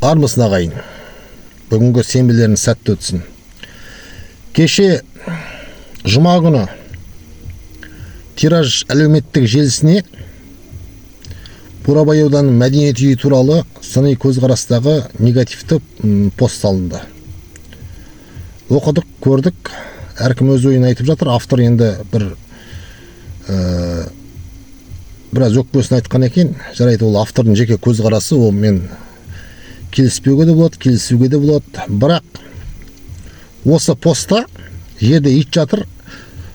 Армысың ағайын. Бүгінгі сенбілерін сәтті өтсін. Кеше жұма күні Тираж әлеуметтік желісіне Бурабай ауданының мәдениет үйі туралы сыни көзқарастағы негативті пост салынды. Оқыдық, көрдік, әркім өз ойын айтып жатыр. Автор енді біраз өкпесін айтқан екен. Жарайды, ол автордың жеке көзқарасы, ол мен келіспеуге де болады, келісуге де болады. Бірақ осы постта жерде ит жатыр,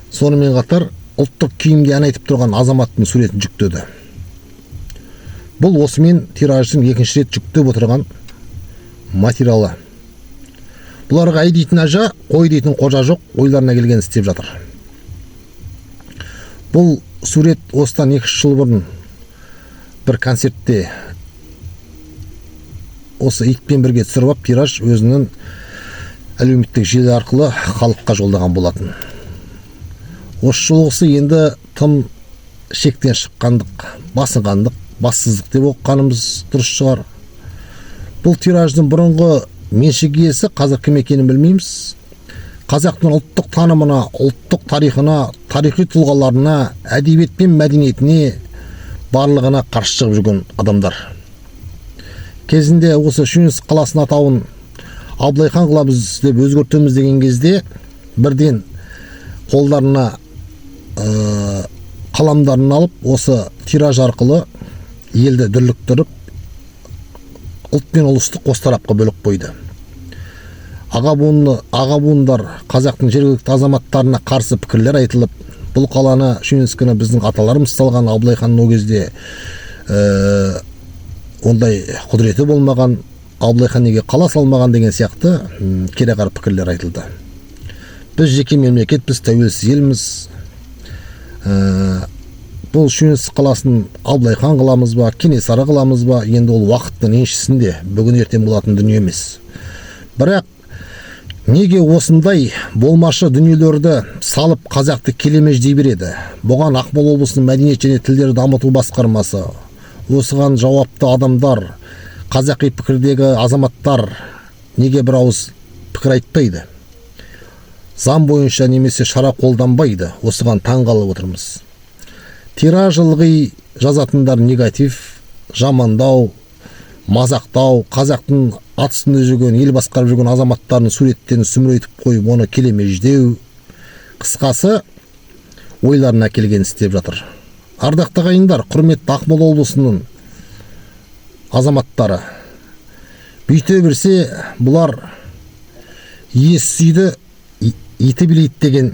сонымен қатар ұлттық киімде ән айтып тұрған азаматтың суретін жүктеді. Бұл осымен Тираждың екінші рет жүктеп отырған материалы. Бұларға ай дейтін ажа, қой дейтін қожа жоқ, ойларына келген істеп жатыр. Бұл сурет осыдан 2 жыл бұрын бір концертте осы итпен бірге түсіріп алып, Тираж өзінің әлеуметтік желі арқылы халыққа жолдаған болатын. Осы жолғысы енді тым шектен шыққандық, басынғандық, бассыздық деп оқығанымыз дұрыс шығар. Бұл Тираждың бұрынғы меншік иесі қазір кім екенін білмейміз. Қазақтың ұлттық танымына, ұлттық тарихына, тарихи тұлғаларына, әдебиет пен мәдениетіне барлығына қарсы шығып жүрген адамдар. Кезінде осы Шүйінск қаласының атауын Абылайхан қыламыз деп өзгертеміз деген кезде бірден қолдарына қаламдарын алып, осы Тираж арқылы елді дүрліктіріп, ұлт пен ұлысты қос тарапқа бөліп қойды. Аға буындар қазақтың жергілікті азаматтарына қарсы пікірлер айтылып, бұл қаланы, Шүйінскіні біздің аталарымыз салған, Абылайханның о кезде ондай құдіреті болмаған, Абылайхан неге қала салмаған деген сияқты кереғар пікірлер айтылды. Біз жеке мемлекетпіз, тәуелсіз елміз. Бұл Шүйінск қаласын Абылайхан қыламыз ба, Кенесары қыламыз ба, енді ол уақыттың еншісінде, бүгін ертең болатын дүние емес. Бірақ неге осындай болмашы дүниелерді салып қазақты келемеждей береді? Бұған Ақмола облысының мәдениет және тілдерді дамыту басқармасы, осыған жауапты адамдар, қазақи пікірдегі азаматтар неге бір ауыз пікір айтпайды? Заң бойынша немесе шара қолданбайды? Осыған таңғалып отырмыз. Тираж ылғи жазатындар негатив, жамандау, мазақтау, қазақтың ат үстінде жүрген, ел басқарып жүрген азаматтардың суреттерін сүмірейтіп қойып, оны келемеждеу. Қысқасы, ойларына келген істеп жатыр. Ардақты ағайындар, құрметті Ақмола облысының азаматтары, бүйте берсе, бұлар ес сүйді, иті білейді деген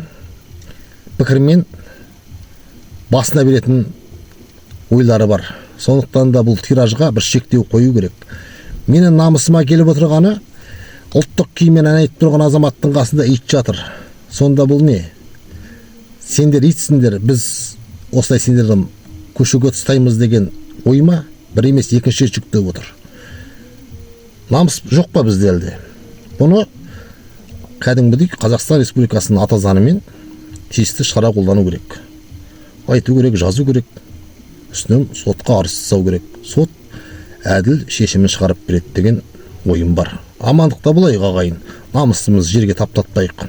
пікірмен басына беретін ойлары бар. Сондықтан да бұл Тиражға бір шектеу қою керек. Менің намысыма келіп отырғаны, ұлттық киіммен ән айтып тұрған азаматтың қасында ит жатыр. Сонда бұл не? Сендер итсіңдер, біз осылай сендерді көшеге тастаймыз деген ой ма? Бір емес, екінші жүктеп отыр. Намыс жоқ па бізде әлде? Бұны кәдімгідей Қазақстан Республикасының ата заңымен тиісті шара қолдану керек. Айту керек, жазу керек. Үстінен сотқа арыз жасау керек. Сот әділ шешімін шығарып береді деген ойым бар. Амандықта болайық ағайын. Намысымыз жерге таптатпайық.